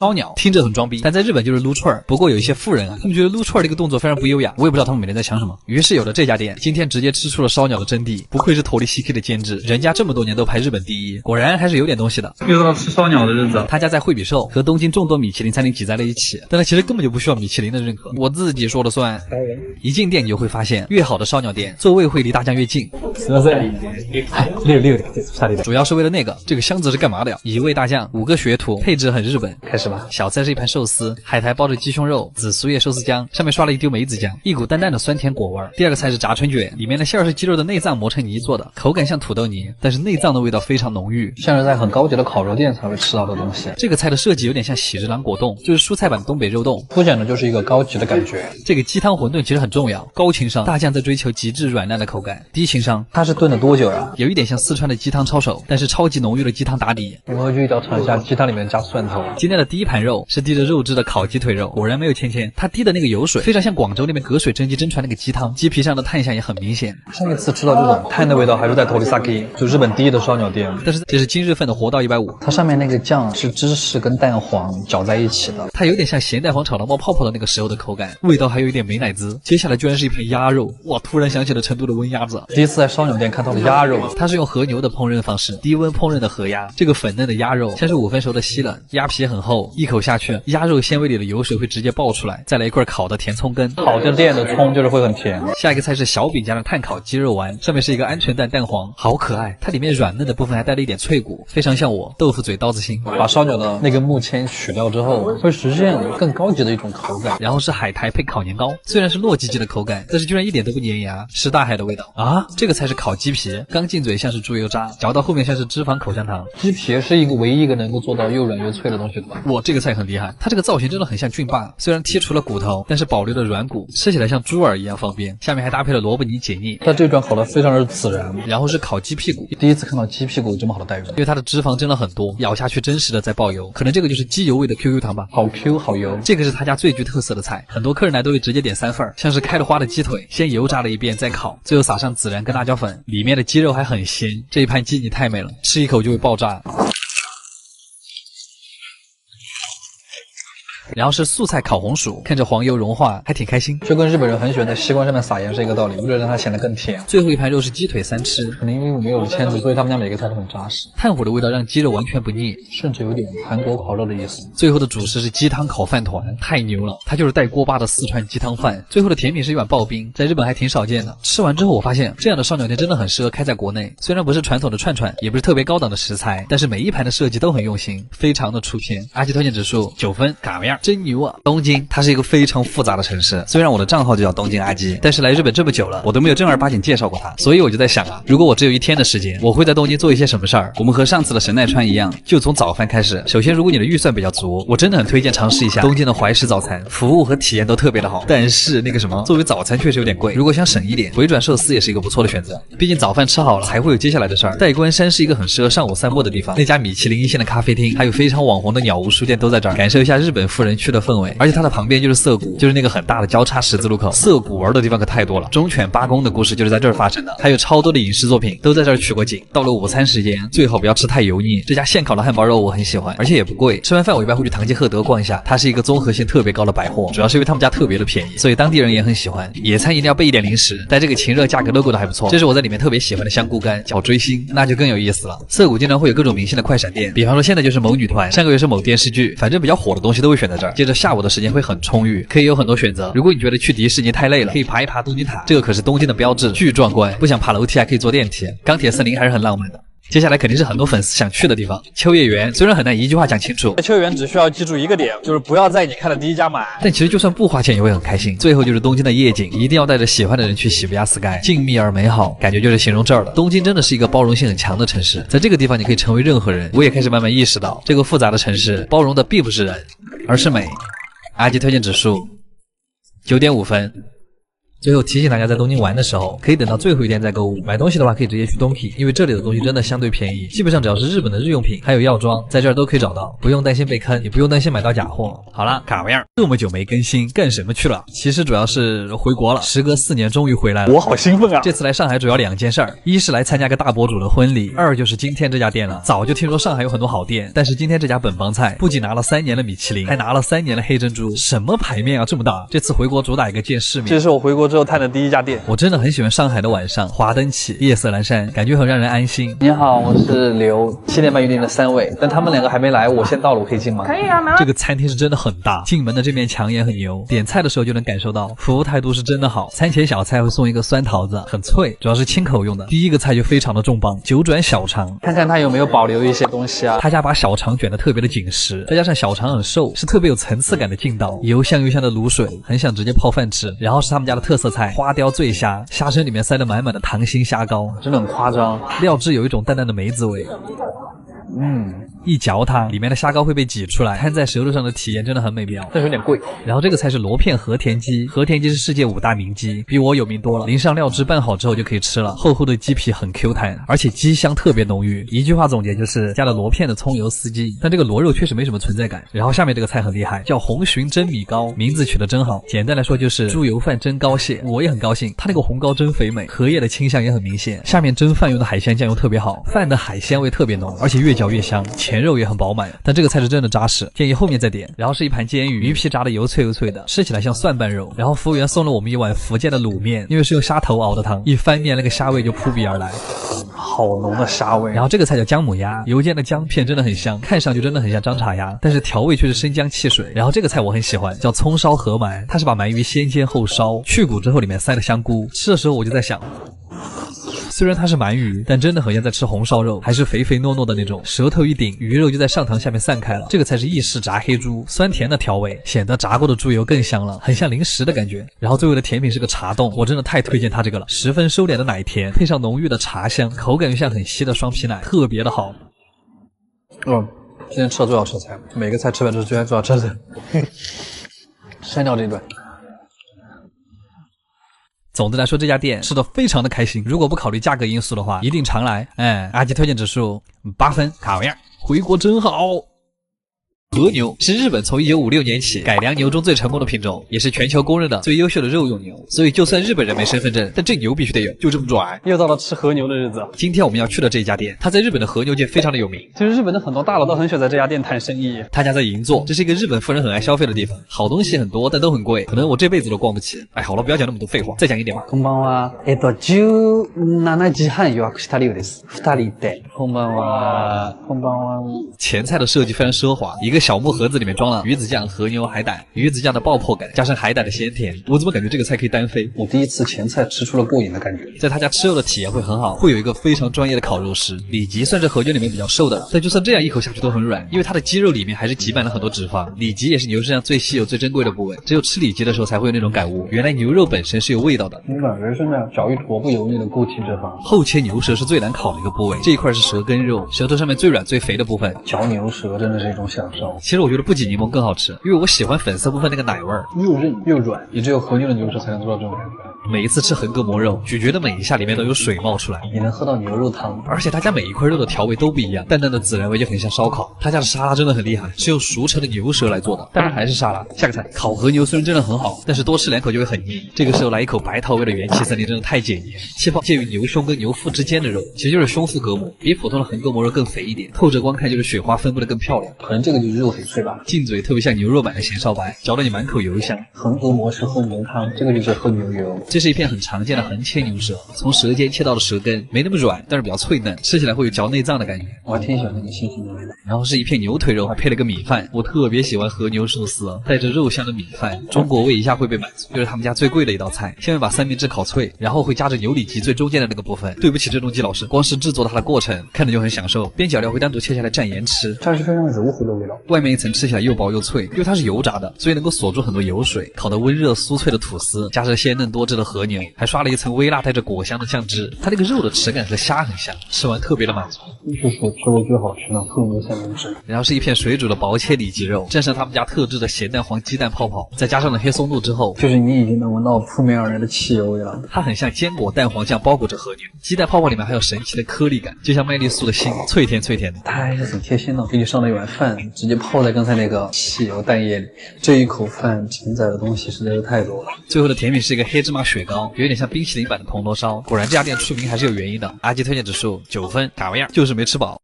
烧鸟听着很装逼，但在日本就是撸串儿。不过有一些富人啊，他们觉得撸串儿这个动作非常不优雅，我也不知道他们每天在想什么。于是有了这家店，今天直接吃出了烧鸟的真谛。不愧是头里 CK 的监制，人家这么多年都排日本第一，果然还是有点东西的。又到吃烧鸟的日子。他家在惠比寿，和东京众多米其林餐厅挤在了一起，但他其实根本就不需要米其林的认可，我自己说了算。一进店你就会发现，越好的烧鸟店，座位会离大酱越近。主要是为了那个，这个箱子是干嘛的呀？1味大酱，5个学徒，配置很日本。开始吧，小菜是一盘寿司，海苔包着鸡胸肉，紫苏叶寿司酱，上面刷了一丢梅子酱，一股淡淡的酸甜果味。第二个菜是炸春卷，里面的馅儿是鸡肉的内脏磨成泥做的，口感像土豆泥，但是内脏的味道非常浓郁，像是在很高级的烤肉店才会吃到的东西。这个菜的设计有点像喜之郎果冻，就是蔬菜版的东北肉冻，凸显的就是一个高级的感觉。这个鸡汤馄饨其实很重要，高情商，大酱在追求极致软烂的口感，低情商，它是炖了多久呀？有一点像四川的鸡汤抄手，但是超级浓郁的鸡汤打底。我们回去一定要尝一下鸡汤里面加蒜头。今天的第一盘肉是滴着肉汁的烤鸡腿肉，果然没有芊芊，它滴的那个油水非常像广州那边隔水蒸鸡蒸出来那个鸡汤，鸡皮上的炭香也很明显。上一次吃到这种炭的味道还是在Torisaki，就日本第一的烧鸟店，但是这是今日份的活到150。它上面那个酱是芝士跟蛋黄搅在一起的，它有点像咸蛋黄炒到冒泡泡的那个时候的口感，味道还有一点美乃滋。接下来居然是一盘鸭肉，哇！突然想起了成都的温鸭子，第一次在烧鸟店看到了鸭肉，它是用和牛的烹饪方式，低温烹饪的和鸭。这个粉嫩的鸭肉像是5分熟的西冷，鸭皮很厚，一口下去，鸭肉纤维里的油水会直接爆出来，再来一块烤的甜葱根。好的店的葱就是会很甜。下一个菜是小饼加上炭烤鸡肉丸，上面是一个鹌鹑蛋蛋黄，好可爱。它里面软嫩的部分还带了一点脆骨，非常像我豆腐嘴刀子心。把烧鸟的那个木签取掉之后，会实现更高级的一种口感。然后是海苔配烤年糕，虽然是糯叽叽的口感，但是居然一点都不粘牙，是大海的味道啊！这个才是烤鸡皮，刚进嘴像是猪油渣，嚼到后面像是脂肪口香糖。鸡皮是唯一一个能够做到又软又脆的东西的吧？哇，这个菜很厉害，它这个造型真的很像菌霸，虽然剔除了骨头，但是保留了软骨，吃起来像猪耳一样方便。下面还搭配了萝卜泥解腻，它这段烤的非常的自然。然后是烤鸡屁股，第一次看到鸡屁股有这么好的待遇，因为它的脂肪真的很多，咬下去真实的在爆油，可能这个就是鸡油味的 QQ 糖吧，好 Q 好油。这个是他家最具特色的菜，很多客人来都会直接点3份，像是开了花的鸡腿，先油炸了一遍再烤，最后撒上孜然跟辣椒粉，里面的鸡肉还很鲜。这一盘鸡泥太美了，吃一口就会爆炸。然后是素菜烤红薯，看着黄油融化，还挺开心。就跟日本人很喜欢在西瓜上面撒盐是一个道理，为了让它显得更甜。最后一盘肉是鸡腿3吃，可能因为我没有了签子，所以他们家每个菜都很扎实。炭火的味道让鸡肉完全不腻，甚至有点韩国烤肉的意思。最后的主食是鸡汤烤饭团，太牛了，它就是带锅巴的四川鸡汤饭。最后的甜品是一碗刨冰，在日本还挺少见的。吃完之后我发现，这样的烧鸟店真的很适合开在国内。虽然不是传统的串串，也不是特别高档的食材，但是每一盘的设计都很用心，非常的出片。阿基推荐指数9分，嘎么样？真牛啊！东京，它是一个非常复杂的城市。虽然我的账号就叫东京阿基，但是来日本这么久了，我都没有正儿八经介绍过它。所以我就在想啊，如果我只有1天的时间，我会在东京做一些什么事儿？我们和上次的神奈川一样，就从早饭开始。首先，如果你的预算比较足，我真的很推荐尝试一下东京的怀石早餐，服务和体验都特别的好。但是那个什么，作为早餐确实有点贵。如果想省一点，回转寿司也是一个不错的选择。毕竟早饭吃好了，还会有接下来的事儿。代官山是一个很适合上午散步的地方，那家米其林1星的咖啡厅，还有非常网红的鸟屋书店都在这儿，感受一下日本富人区的氛围。而且它的旁边就是涩谷，就是那个很大的交叉十字路口。涩谷玩的地方可太多了，忠犬八公的故事就是在这儿发生的，还有超多的影视作品都在这儿取过景。到了午餐时间，最好不要吃太油腻。这家现烤的汉堡肉我很喜欢，而且也不贵。吃完饭我一般会去唐吉诃德逛一下，它是一个综合性特别高的百货，主要是因为他们家特别的便宜，所以当地人也很喜欢。野餐一定要备一点零食，带这个晴热价格 logo 的还不错。这是我在里面特别喜欢的香菇干，叫追星，那就更有意思了。涩谷经常会有各种明星的快闪店，比方说现在就是某女团，上个月是某电视剧，反正比较火的东西都会选在这儿。接着下午的时间会很充裕，可以有很多选择。如果你觉得去迪士尼太累了，可以爬一爬东京塔，这个可是东京的标志，巨壮观。不想爬楼梯还可以坐电梯。钢铁森林还是很浪漫的。接下来肯定是很多粉丝想去的地方，秋叶原。虽然很难一句话讲清楚，秋叶原只需要记住一个点，就是不要在你看的第一家买。但其实就算不花钱也会很开心。最后就是东京的夜景，一定要带着喜欢的人去喜布亚 Sky， 静谧而美好，感觉就是形容这儿了。东京真的是一个包容性很强的城市，在这个地方你可以成为任何人。我也开始慢慢意识到，这个复杂的城市包容的并不是人，而是美。阿基推荐指数9.5分。最后提醒大家，在东京玩的时候，可以等到最后一天再购物。买东西的话，可以直接去东皮，因为这里的东西真的相对便宜，基本上只要是日本的日用品，还有药妆，在这儿都可以找到，不用担心被坑，也不用担心买到假货。好了，卡维尔这么久没更新，干什么去了？其实主要是回国了，时隔4年终于回来了，我好兴奋啊！这次来上海主要2件事儿，一是来参加个大博主的婚礼，二就是今天这家店了。早就听说上海有很多好店，但是今天这家本帮菜不仅拿了3年的米其林，还拿了3年的黑珍珠，什么牌面啊这么大？这次回国主打一个见世面。这是我回国之后探的第一家店。我真的很喜欢上海的晚上，华灯起，夜色阑珊，感觉很让人安心。你好，我是刘，7点半预定的3位，但他们2个还没来，我先到了，我可以进吗？可以啊，这个餐厅是真的很大，进门的这面墙也很牛，点菜的时候就能感受到服务态度是真的好。餐前小菜会送一个酸桃子，很脆，主要是清口用的。第一个菜就非常的重磅，九转小肠，看看它有没有保留一些东西啊。他家把小肠卷得特别的紧实，再加上小肠很瘦，是特别有层次感的劲道，油香油香的卤水，很想直接泡饭吃。然后是他们家的特色菜花雕醉虾，虾身里面塞得满满的溏心虾膏，真的很夸张，料汁有一种淡淡的梅子味。一嚼它，里面的虾膏会被挤出来，摊在舌头上的体验真的很美妙，但是有点贵。然后这个菜是螺片和田鸡，和田鸡是世界5大名鸡，比我有名多了。淋上料汁拌好之后就可以吃了，厚厚的鸡皮很 Q 弹，而且鸡香特别浓郁。一句话总结就是加了螺片的葱油丝鸡，但这个螺肉确实没什么存在感。然后下面这个菜很厉害，叫红鲟蒸米糕，名字取得真好。简单来说就是猪油饭蒸膏蟹，我也很高兴，它那个红膏真肥美，荷叶的清香也很明显。下面蒸饭用的海鲜酱油特别好，饭的海鲜味特别浓，而且越嚼越香，前肉也很饱满。但这个菜是真的扎实，建议后面再点。然后是一盘煎鱼，鱼皮炸的油脆油脆的，吃起来像蒜瓣肉。然后服务员送了我们一碗福建的卤面，因为是用虾头熬的汤，一翻面那个虾味就扑鼻而来，好浓的虾味。然后这个菜叫姜母鸭，油煎的姜片真的很香，看上去真的很像张茶鸭，但是调味却是生姜汽水。然后这个菜我很喜欢，叫葱烧河鳗，它是把鳗鱼先煎后烧，去骨之后里面塞了香菇。吃的时候我就在想，虽然它是鳗鱼，但真的很像在吃红烧肉，还是肥肥糯糯的那种，舌头一顶，鱼肉就在上膛下面散开了。这个才是意式炸黑猪，酸甜的调味，显得炸过的猪油更香了，很像零食的感觉。然后最后的甜品是个茶冻，我真的太推荐它这个了，十分收敛的奶甜，配上浓郁的茶香，口感又像很稀的双皮奶，特别的好。今天吃了最好吃的菜，每个菜吃完都是最好吃的。删掉这一段。总的来说，这家店吃得非常的开心。如果不考虑价格因素的话，一定常来。阿基推荐指数8分，卡维尔，回国真好。和牛是日本从1956年起改良牛中最成功的品种，也是全球公认的最优秀的肉用牛。所以就算日本人没身份证，但这牛必须得有，就这么拽。又到了吃和牛的日子。今天我们要去的这一家店，它在日本的和牛界非常的有名。其实日本的很多大佬都很喜欢在这家店谈生意。他家在银座，这是一个日本富人很爱消费的地方，好东西很多，但都很贵，可能我这辈子都逛不起。哎，好了，不要讲那么多废话，再讲一点吧。こんばんは。17時半予約したようです。2人で。こんばんは。こんばんは。前菜的设计非常奢华，一个小木盒子里面装了鱼子酱、和牛、海胆，鱼子酱的爆破感加上海胆的鲜甜，我怎么感觉这个菜可以单飞？我第一次前菜吃出了过瘾的感觉。在他家吃肉的体验会很好，会有一个非常专业的烤肉师。里脊算是和牛里面比较瘦的，但就算这样一口下去都很软，因为它的肌肉里面还是挤满了很多脂肪。里脊也是牛身上最稀有、最珍贵的部位，只有吃里脊的时候才会有那种感悟，原来牛肉本身是有味道的。软人身上少一坨不油腻的固体脂肪。后切牛舌是最难烤的一个部位，这一块是舌根肉，舌头上面最软最肥的部分。嚼牛舌真的是一种享受。其实我觉得不挤柠檬更好吃，因为我喜欢粉色部分那个奶味儿，又韧又软，也只有和牛的牛舌才能做到这种感觉。每一次吃横膈膜肉，咀嚼的每一下里面都有水冒出来，你能喝到牛肉汤。而且他家每一块肉的调味都不一样，淡淡的孜然味就很像烧烤。他家的沙拉真的很厉害，是用熟成的牛舌来做的，当然还是沙拉。下个菜，烤和牛虽然真的很好，但是多吃2口就会很腻。这个时候来一口白桃味的元气森林真的太解腻。气泡介于牛胸跟牛腹之间的肉，其实就是胸腹隔膜，比普通的横膈膜肉更肥一点，透着光看就是雪花分布的更漂亮。可能这个就是肉翡翠吧，进嘴特别像牛肉版的咸烧白，嚼得你满口油香。横膈膜是喝牛汤，这个就是喝牛油。这是一片很常见的横切牛舌，从舌尖切到了舌根，没那么软，但是比较脆嫩，吃起来会有嚼内脏的感觉。我还挺喜欢那个新鲜的味道。然后是一片牛腿肉，还配了个米饭。我特别喜欢和牛寿司，带着肉香的米饭，中国味一下会被满足，就是他们家最贵的一道菜。下面把三明治烤脆，然后会夹着牛里脊最中间的那个部分。对不起，郑中基老师，光是制作它的过程看着就很享受，边角料会单独切下来蘸盐吃，它是非常柔和的味道，外面一层吃起来又薄又脆，因为它是油炸的，所以能够锁住很多油水。烤得温热酥脆的吐司，加上鲜嫩多汁的和牛，还刷了一层微辣带着果香的酱汁。它那个肉的质感和虾很像，吃完特别的满足。就是吃过最好吃的后面三明治。然后是一片水煮的薄切里脊肉，蘸上他们家特制的咸蛋黄鸡蛋泡泡，再加上了黑松露之后，就是你已经能闻到扑面而来的汽油味了。它很像坚果蛋黄酱包裹着和牛，鸡蛋泡泡里面还有神奇的颗粒感，就像麦丽素的心，脆甜脆甜的。它还是很贴心的，给你上了一碗饭，直接泡在刚才那个汽油蛋液里。这一口饭承载的东西实在是太多了。最后的甜品是一个黑芝麻雪糕，有点像冰淇淋版的铜锣烧。果然这家店出名还是有原因的。阿基推荐指数9分，卡位儿，就是没吃饱。